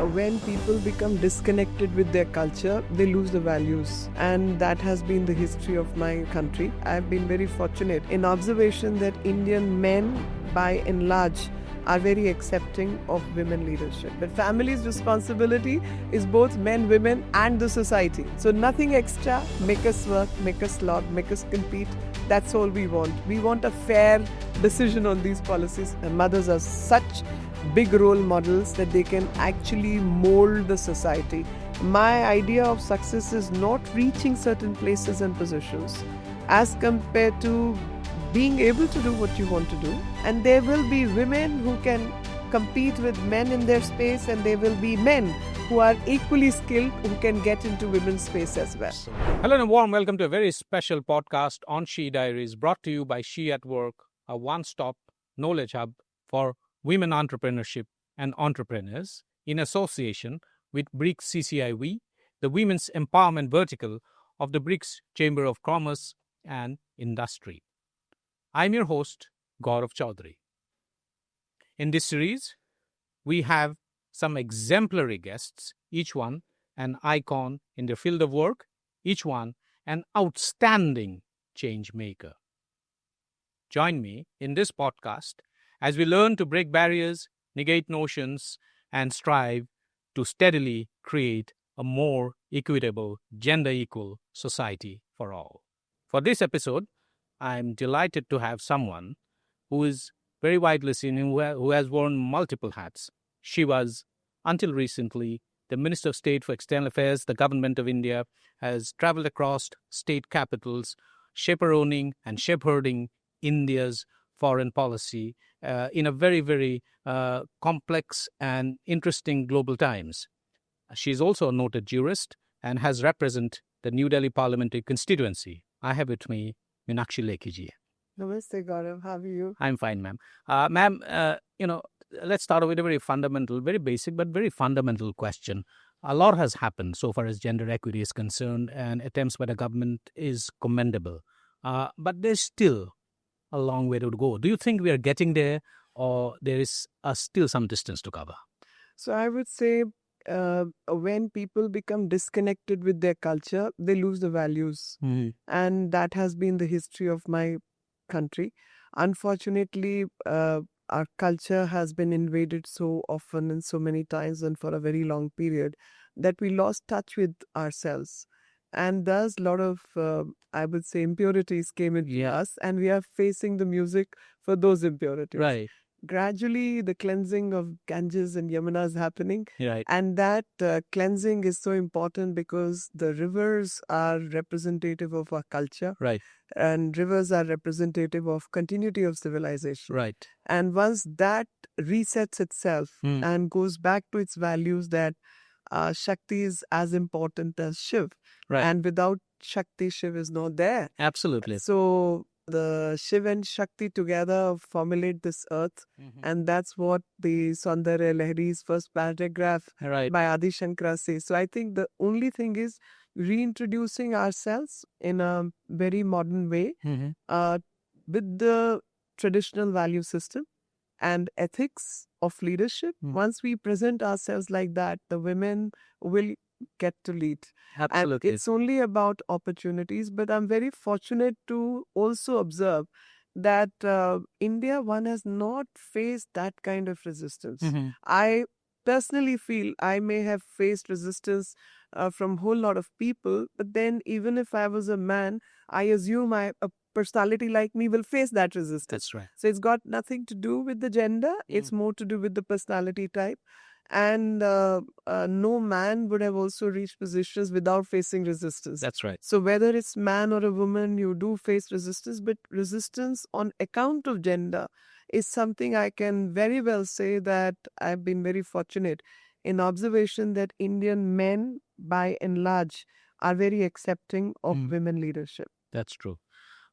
When people become disconnected with their culture, they lose the values. And that has been the history of my country. I've been very fortunate in observation that Indian men, by and large, are very accepting of women leadership. But family's responsibility is both men, women, and the society. So nothing extra. Make us work, make us slog, make us compete. That's all we want. We want a fair decision on these policies. And mothers are such big role models that they can actually mold the society. My idea of success is not reaching certain places and positions as compared to being able to do what you want to do. And there will be women who can compete with men in their space, and there will be men who are equally skilled who can get into women's space as well. Hello and a warm welcome to a very special podcast on She Diaries, brought to you by SheatWork, a one-stop knowledge hub for women entrepreneurship and entrepreneurs in association with BRICS CCI WE, the women's empowerment vertical of the BRICS Chamber of Commerce and Industry. I'm your host, Gaurav Chaudhary. In this series, we have some exemplary guests, each one an icon in their field of work, each one an outstanding change maker. Join me in this podcast as we learn to break barriers, negate notions, and strive to steadily create a more equitable, gender-equal society for all. For this episode, I'm delighted to have someone who is very widely seen, who has worn multiple hats. She was, until recently, the Minister of State for External Affairs. The government of India has traveled across state capitals, chaperoning and shepherding India's foreign policy in a very, very complex and interesting global times. She's also a noted jurist and has represented the New Delhi parliamentary constituency. I have with me Meenakshi Lekhi ji. Namaste, Gaurav. How are you? I'm fine, ma'am. Ma'am, let's start with a very fundamental, very basic, but very fundamental question. A lot has happened so far as gender equity is concerned, and attempts by the government is commendable. But there's still a long way to go. Do you think we are getting there, or there is still some distance to cover? So I would say when people become disconnected with their culture, they lose the values. And that has been the history of my country. Unfortunately, our culture has been invaded so often and so many times and for a very long period that we lost touch with ourselves. And thus a lot of, I would say, impurities came into us, and we are facing the music for those impurities. Right. Gradually, the cleansing of Ganges and Yamuna is happening. Right. And that cleansing is so important because the rivers are representative of our culture. Right. And rivers are representative of continuity of civilization. Right. And once that resets itself and goes back to its values that Shakti is as important as Shiv. Right. And without Shakti, Shiv is not there. Absolutely. So the Shiv and Shakti together formulate this earth. And that's what the Saundarya Lahiri's first paragraph Right. by Adi Shankara says. So I think the only thing is reintroducing ourselves in a very modern way with the traditional value system and ethics of leadership. Once we present ourselves like that, the women will get to lead. Absolutely. And it's only about opportunities, but I'm very fortunate to also observe that India, one has not faced that kind of resistance. I personally feel I may have faced resistance from a whole lot of people, but then even if I was a man, I assume a personality like me will face that resistance. That's right. So it's got nothing to do with the gender. It's more to do with the personality type. And no man would have also reached positions without facing resistance. That's right. So whether it's man or a woman, you do face resistance, but resistance on account of gender is something I can very well say that I've been very fortunate in observation that Indian men, by and large, are very accepting of women leadership. That's true.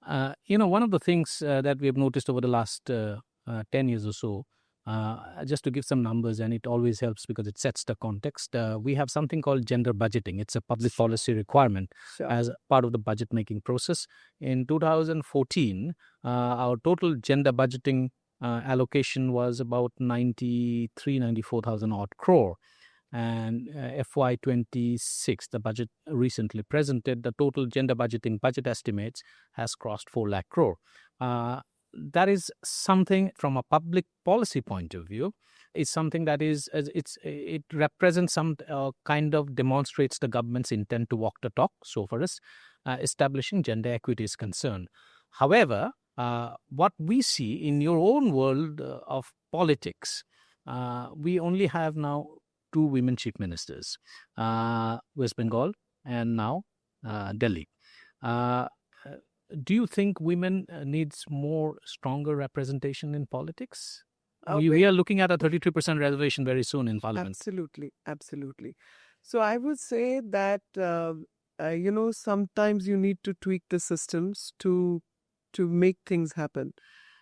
One of the things that we have noticed over the last 10 years or so, just to give some numbers, and it always helps because it sets the context, we have something called gender budgeting. It's a public policy requirement as part of the budget making process. In 2014, our total gender budgeting allocation was about 94,000 odd crore. And FY26, the budget recently presented, the total gender budgeting budget estimates has crossed 4 lakh crore. That is something from a public policy point of view. It's something that it represents some kind of demonstrates the government's intent to walk the talk, so far as establishing gender equity is concerned. However, what we see in your own world of politics, we only have now 2 women chief ministers, West Bengal and now Delhi. Do you think women needs more stronger representation in politics? We are looking at a 33% reservation very soon in Parliament. Absolutely. So I would say that sometimes you need to tweak the systems to make things happen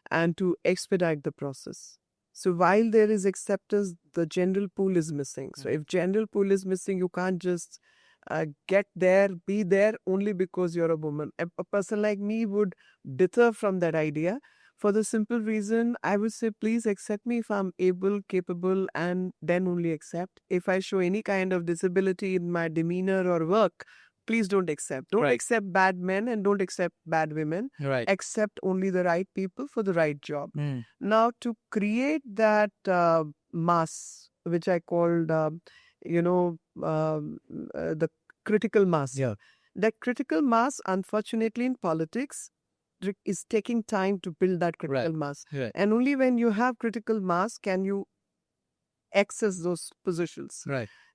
and to expedite the process. So while there is acceptance, the general pool is missing. So if general pool is missing, you can't just be there only because you're a woman. A person like me would deter from that idea. For the simple reason, I would say, please accept me if I'm able, capable, and then only accept. If I show any kind of disability in my demeanor or work, please don't accept. Don't accept bad men and don't accept bad women. Accept only the right people for the right job. Now, to create that mass, which I called, the critical mass. That critical mass, unfortunately, in politics, is taking time to build that critical mass. And only when you have critical mass can you access those positions.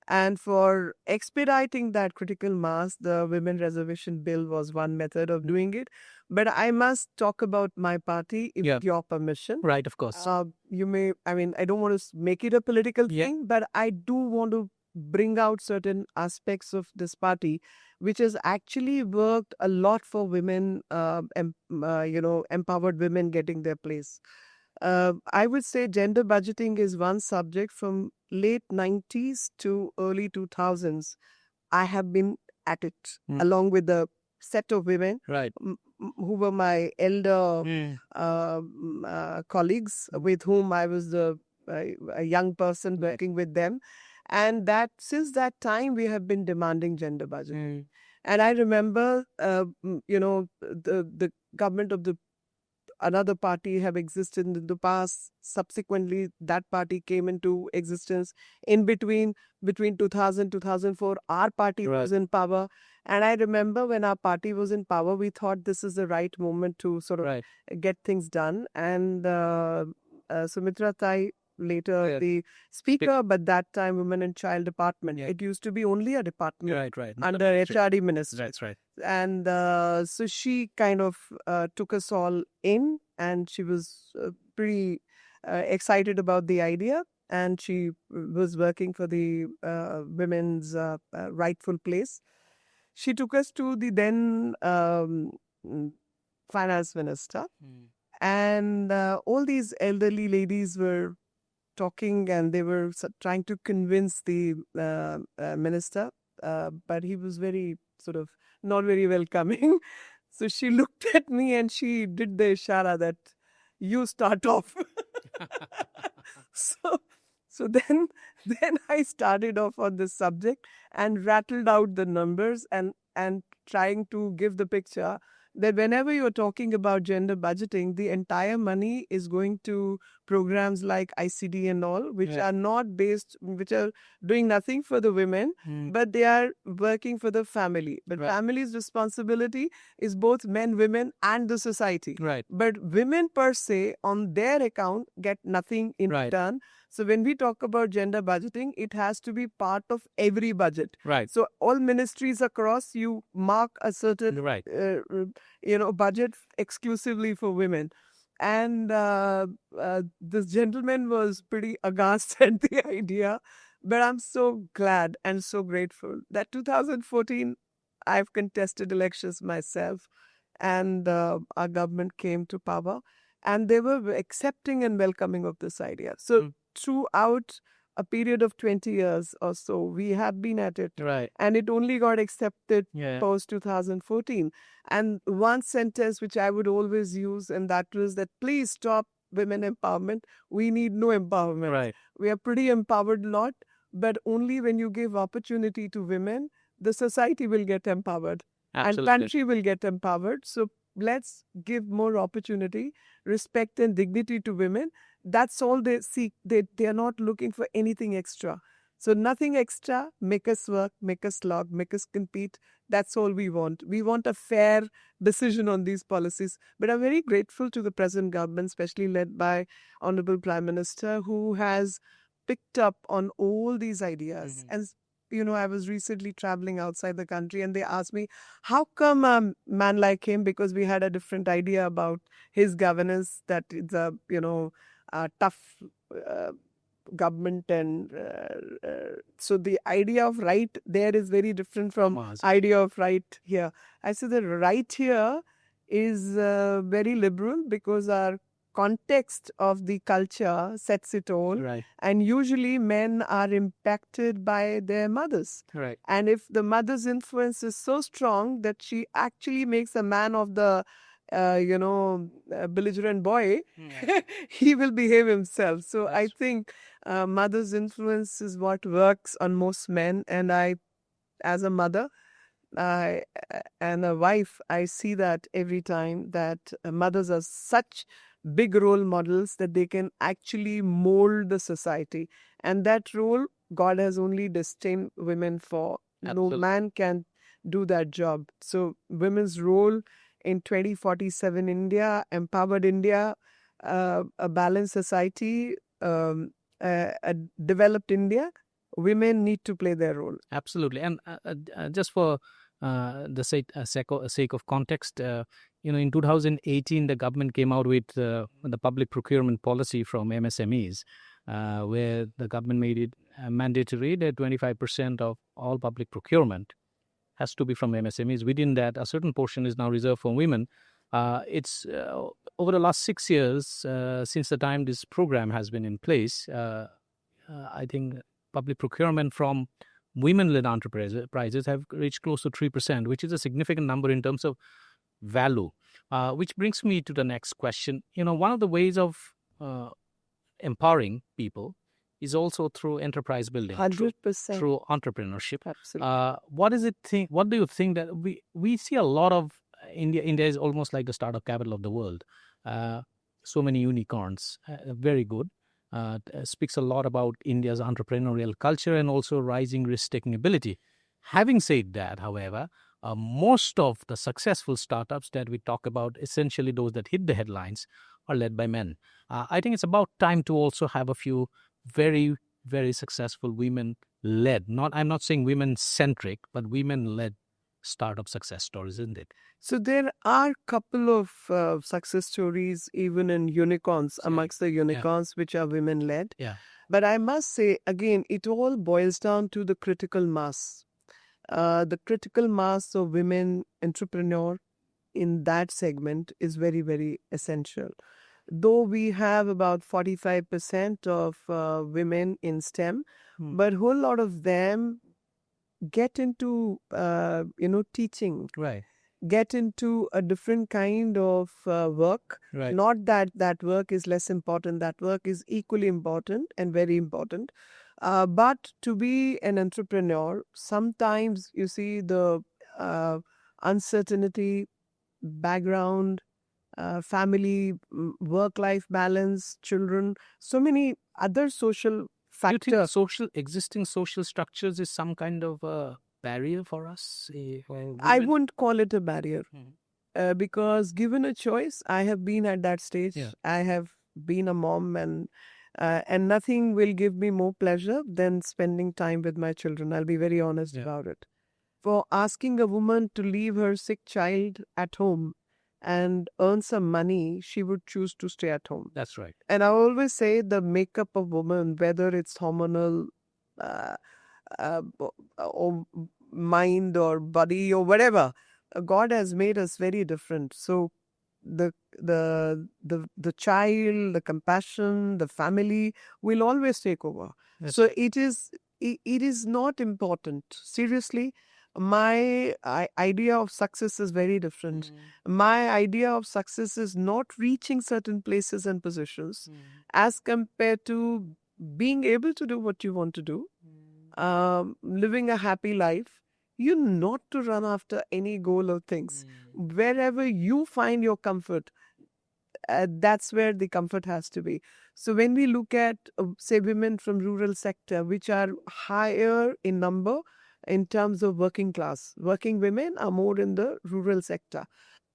And for expediting that critical mass, the Women Reservation Bill was one method of doing it. But I must talk about my party, with your permission. Right, of course. I don't want to make it a political thing, but I do want to bring out certain aspects of this party, which has actually worked a lot for women, empowered women getting their place. I would say gender budgeting is one subject from late 90s to early 2000s. I have been at it along with a set of women who were my elder colleagues with whom I was a young person working with them. And that since that time, we have been demanding gender budgeting. And I remember, the government of another party have existed in the past. Subsequently, that party came into existence. In between 2000, 2004, our party was in power. And I remember when our party was in power, we thought this is the right moment to sort of get things done. And Sumitra Tai, later the speaker, but that time Women and Child Department. It used to be only a department under HRD ministry. That's right. And so she kind of took us all in, and she was pretty excited about the idea. And she was working for the women's rightful place. She took us to the then finance minister. And all these elderly ladies were talking, and they were trying to convince the minister, but he was very sort of not very welcoming. So she looked at me and she did the ishara that you start off. So then I started off on this subject and rattled out the numbers and trying to give the picture that whenever you're talking about gender budgeting, the entire money is going to programs like ICD and all, which are not based, which are doing nothing for the women, but they are working for the family. But family's responsibility is both men, women, and the society. But women per se, on their account, get nothing in return. So when we talk about gender budgeting, it has to be part of every budget. So all ministries across, you mark a certain budget exclusively for women. And this gentleman was pretty aghast at the idea. But I'm so glad and so grateful that 2014, I've contested elections myself, and our government came to power, and they were accepting and welcoming of this idea. So throughout a period of 20 years or so, we have been at it. And it only got accepted post 2014. And one sentence which I would always use, and that was that, please stop women empowerment. We need no empowerment. We are pretty empowered lot. but only when you give opportunity to women, the society will get empowered and Absolutely. country will get empowered. So let's give more opportunity, respect and dignity to women. That's all they seek. They are not looking for anything extra. So nothing extra. Make us work, make us slog, make us compete. That's all we want. We want a fair decision on these policies. But I'm very grateful to the present government, especially led by Honorable Prime Minister, who has picked up on all these ideas. And I was recently traveling outside the country and they asked me, how come a man like him? Because we had a different idea about his governance, that it's a tough government. And so the idea of right there is very different from idea of right here. I say the right here is very liberal because our context of the culture sets it all. Right. And usually men are impacted by their mothers. Right. And if the mother's influence is so strong that she actually makes a man of the belligerent boy, he will behave himself. So I think mother's influence is what works on most men. And I, as a mother and a wife, I see that every time that mothers are such big role models that they can actually mold the society. And that role, God has only destined women for. Absolutely. No man can do that job. So women's role in 2047 India, empowered India, a balanced society, a developed India, women need to play their role. Absolutely. And just for the sake of context, in 2018, the government came out with the public procurement policy from MSMEs, where the government made it mandatory that 25% of all public procurement has to be from MSMEs. Within that, a certain portion is now reserved for women. It's over the last 6 years, since the time this program has been in place, I think public procurement from women-led enterprises have reached close to 3%, which is a significant number in terms of value. Which brings me to the next question. One of the ways of empowering people is also through enterprise building, 100%. through entrepreneurship. Absolutely. What do you think that we see a lot of India is almost like the startup capital of the world. So many unicorns, very good. Speaks a lot about India's entrepreneurial culture and also rising risk-taking ability. Having said that, however, most of the successful startups that we talk about, essentially those that hit the headlines, are led by men. I think it's about time to also have a few very, very successful women-led, I'm not saying women-centric, but women-led startup success stories, isn't it? So there are a couple of success stories, even in unicorns, amongst the unicorns, which are women-led. Yeah. But I must say, again, it all boils down to the critical mass. The critical mass of women entrepreneur in that segment is very, very essential. Though we have about 45% of women in STEM, but a whole lot of them get into, teaching. Right. Get into a different kind of work. Right. Not that work is less important. That work is equally important and very important. But to be an entrepreneur, sometimes you see the uncertainty, background, family, work-life balance, children, so many other social factors. Do you think existing social structures is some kind of a barrier for us? I wouldn't call it a barrier. Because given a choice, I have been at that stage. Yeah. I have been a mom, and nothing will give me more pleasure than spending time with my children. I'll be very honest about it. For asking a woman to leave her sick child at home and earn some money, she would choose to stay at home. That's right. And I always say the makeup of woman, whether it's hormonal, or mind or body or whatever, God has made us very different. So the child, the compassion, the family will always take over. So it is not important. Seriously, my idea of success is very different. My idea of success is not reaching certain places and positions as compared to being able to do what you want to do living a happy life, you not to run after any goal or things. Wherever you find your comfort, that's where the comfort has to be. So when we look at, say, women from rural sector, which are higher in number in terms of working class, working women are more in the rural sector.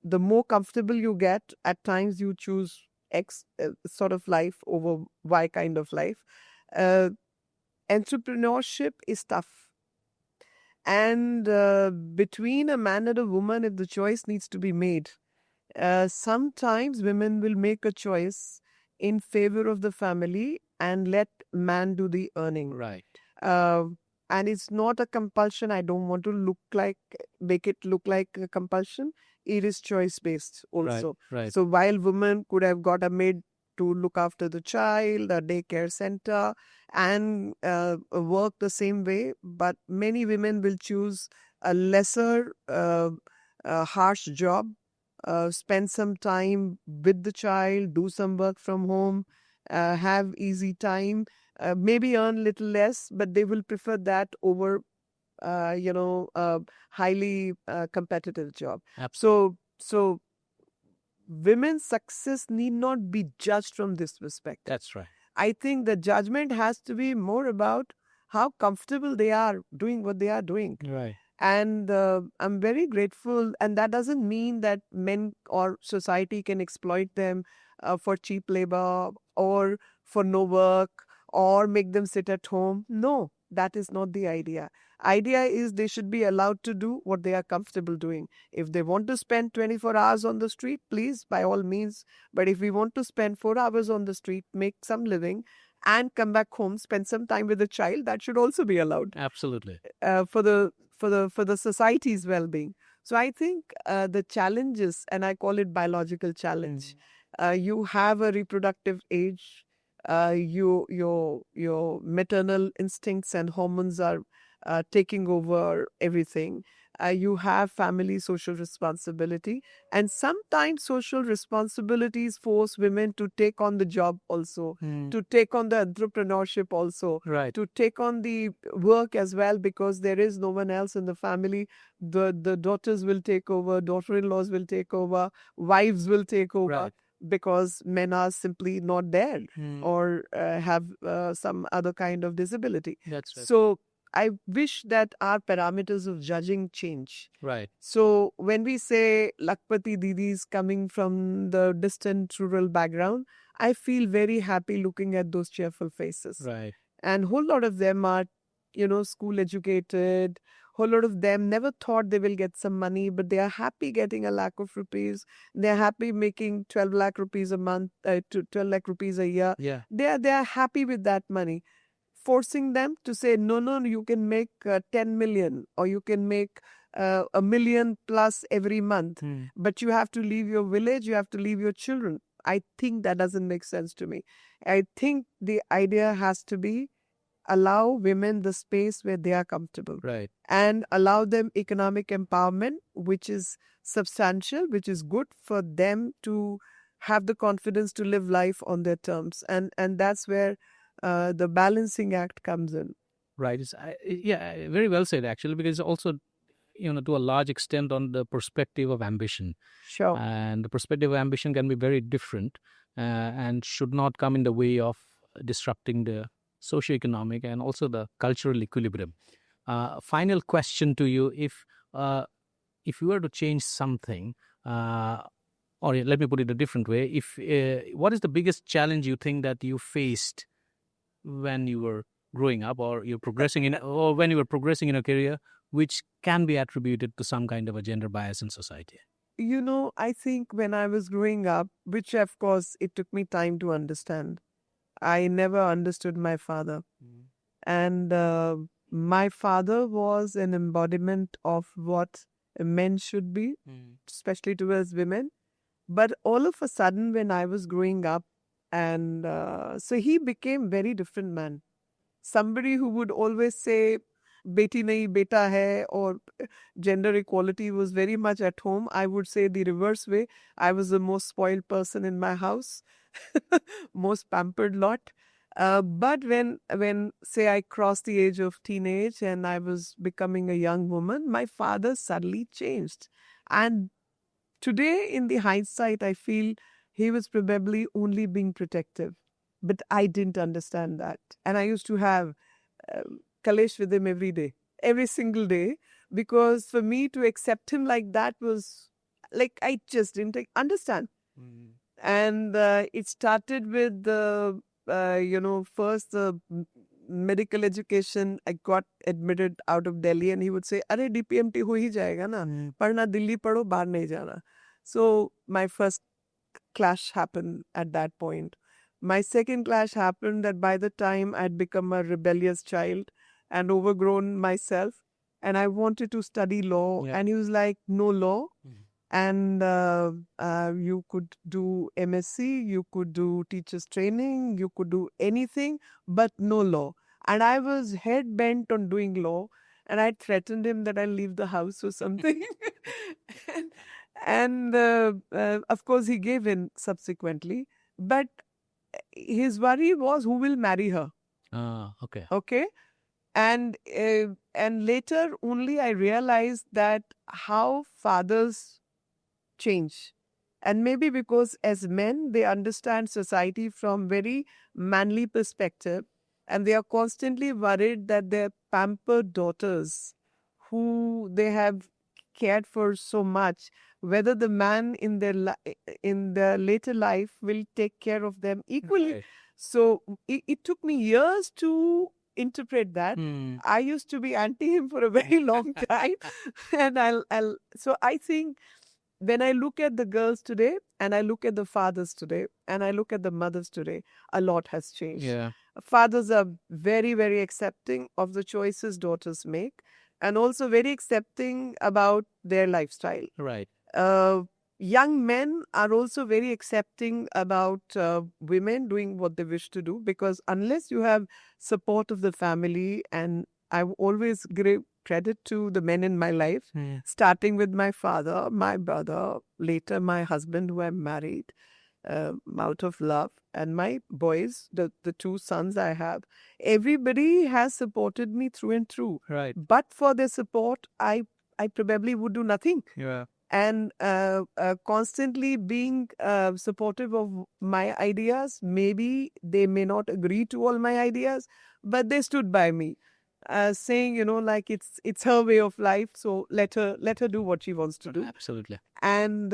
The more comfortable you get, at times you choose X sort of life over Y kind of life. Uh, Entrepreneurship is tough. And between a man and a woman, if the choice needs to be made, sometimes women will make a choice in favor of the family and let man do the earning. Right. Uh, and it's not a compulsion. I don't want to make it look like a compulsion. It is choice based also. Right. So while women could have got a maid to look after the child, a daycare center, and work the same way, but many women will choose a lesser harsh job, spend some time with the child, do some work from home, have easy time, maybe earn little less, but they will prefer that over, highly competitive job. So women's success need not be judged from this respect. That's right. I think the judgment has to be more about how comfortable they are doing what they are doing. Right. And I'm very grateful. And that doesn't mean that men or society can exploit them for cheap labor or for no work or make them sit at home. No, that is not the idea. Idea is they should be allowed to do what they are comfortable doing. If they want to spend 24 hours on the street, please, by all means. But if we want to spend 4 hours on the street, make some living, and come back home, spend some time with the child, that should also be allowed. Absolutely. For the society's well-being. So I think the challenges, and I call it biological challenge. You have a reproductive age. Your maternal instincts and hormones are taking over everything. You have family social responsibility, and sometimes social responsibilities force women to take on the job also, to take on the entrepreneurship also, Right. to take on the work as well, because there is no one else in the family. The daughters will take over, daughter-in-laws will take over, wives will take over. Right. Because men are simply not there or have some other kind of disability. That's right. So I wish that our parameters of judging change. Right. So when we say Lakpati Didis coming from the distant rural background, I feel very happy looking at those cheerful faces. Right. And whole lot of them are, school educated. Whole lot of them never thought they will get some money, but they are happy getting 1 lakh of rupees. They're happy making 12 lakh rupees a month, to 12 lakh rupees a year. Yeah. They are happy with that money. Forcing them to say, no, you can make 10 million or you can make 1 million plus every month, but you have to leave your village, you have to leave your children. I think that doesn't make sense to me. I think the idea has to be allow women the space where they are comfortable. Right. And allow them economic empowerment, which is substantial, which is good for them to have the confidence to live life on their terms. And that's where the balancing act comes in. Right. Very well said, actually, because also, to a large extent on the perspective of ambition. Sure. And the perspective of ambition can be very different and should not come in the way of disrupting the socioeconomic and also the cultural equilibrium. Final question to you: if you were to change something, or let me put it a different way, what is the biggest challenge you think that you faced when you were growing up, or when you were progressing in a career, which can be attributed to some kind of a gender bias in society? I think when I was growing up, which of course it took me time to understand, I never understood my father. And my father was an embodiment of what men should be, especially towards women. But all of a sudden, when I was growing up, and so he became very different man. Somebody who would always say, beti nahi, beta hai, or gender equality was very much at home. I would say the reverse way. I was the most spoiled person in my house, most pampered lot. But when say I crossed the age of teenage and I was becoming a young woman, my father suddenly changed. And today, in the hindsight, I feel he was probably only being protective. But I didn't understand that. And I used to have Kalesh with him every day, every single day, because for me to accept him like that was like I just didn't understand. And it started with the, first the medical education. I got admitted out of Delhi, and he would say, "Arey DPMT ho hi jayega na, padna Delhi padho, bahar nahi jana." So my first clash happened at that point. My second clash happened that by the time I'd become a rebellious child and overgrown myself, and I wanted to study law, and he was like, "No law." And you could do MSc, you could do teachers training, you could do anything, but no law. And I was head bent on doing law, and I threatened him that I'll leave the house or something. and of course, he gave in subsequently. But his worry was who will marry her. Okay. Okay. And later only I realized that how fathers change. And maybe because as men, they understand society from very manly perspective, and they are constantly worried that their pampered daughters, who they have cared for so much, whether the man in in their later life will take care of them equally. Right. So it took me years to interpret that. I used to be anti him for a very long time, and so I think when I look at the girls today and I look at the fathers today and I look at the mothers today, a lot has changed. Yeah. Fathers are very, very accepting of the choices daughters make and also very accepting about their lifestyle. Right. Uh, Young men are also very accepting about women doing what they wish to do, because unless you have support of the family, and I always give credit to the men in my life, starting with my father, my brother, later my husband who I'm married out of love, and my boys, the two sons I have. Everybody has supported me through and through. Right. But for their support, I probably would do nothing. Yeah. And constantly being supportive of my ideas. Maybe they may not agree to all my ideas, but they stood by me, saying, like it's her way of life, so let her do what she wants to do. Absolutely. And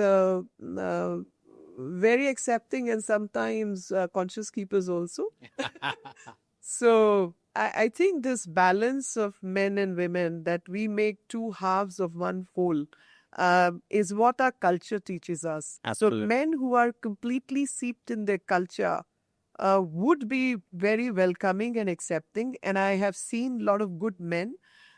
very accepting, and sometimes conscious keepers also. So I think this balance of men and women, that we make two halves of one whole, is what our culture teaches us. Absolutely. So men who are completely seeped in their culture would be very welcoming and accepting. And I have seen a lot of good men.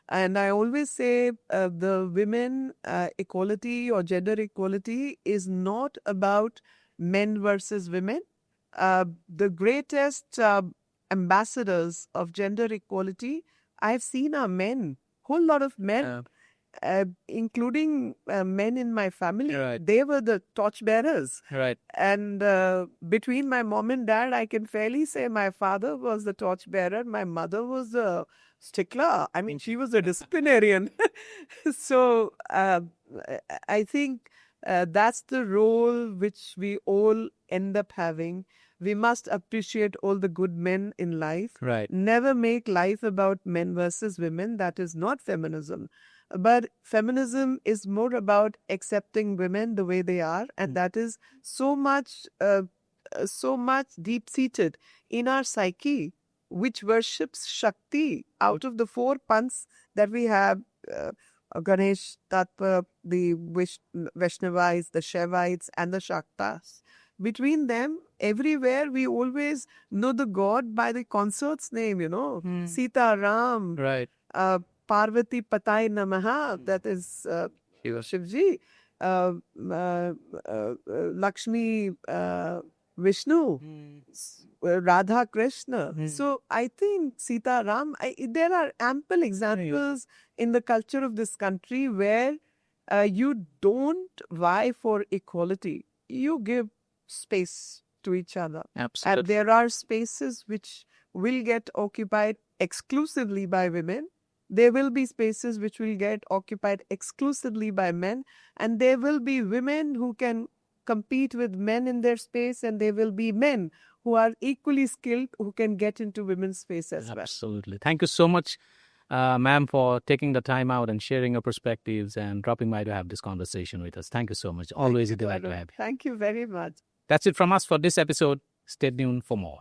And I always say the women equality or gender equality is not about men versus women. The greatest ambassadors of gender equality I've seen are men. Whole lot of men, including men in my family. Right. They were the torchbearers. Right. And between my mom and dad, I can fairly say my father was the torchbearer. My mother was a stickler. I mean, she was a disciplinarian. So I think that's the role which we all end up having. We must appreciate all the good men in life. Right. Never make life about men versus women. That is not feminism. But feminism is more about accepting women the way they are, and that is so much deep-seated in our psyche, which worships Shakti. Out of the four panths that we have, Ganesh, Tattva, the Vaishnavites, the Shaivites, and the Shaktas. Between them, everywhere we always know the God by the consort's name, Sita Ram. Right. Parvati Patai Namaha, that is Shivji, Lakshmi Vishnu, Radha Krishna. So I think Sita Ram, there are ample examples in the culture of this country where you don't vie for equality. You give space to each other. Absolutely. And there are spaces which will get occupied exclusively by women. There will be spaces which will get occupied exclusively by men, and there will be women who can compete with men in their space, and there will be men who are equally skilled who can get into women's space as well. Absolutely. Thank you so much, ma'am, for taking the time out and sharing your perspectives and dropping by to have this conversation with us. Thank you so much. Always a delight to have you. Thank you very much. That's it from us for this episode. Stay tuned for more.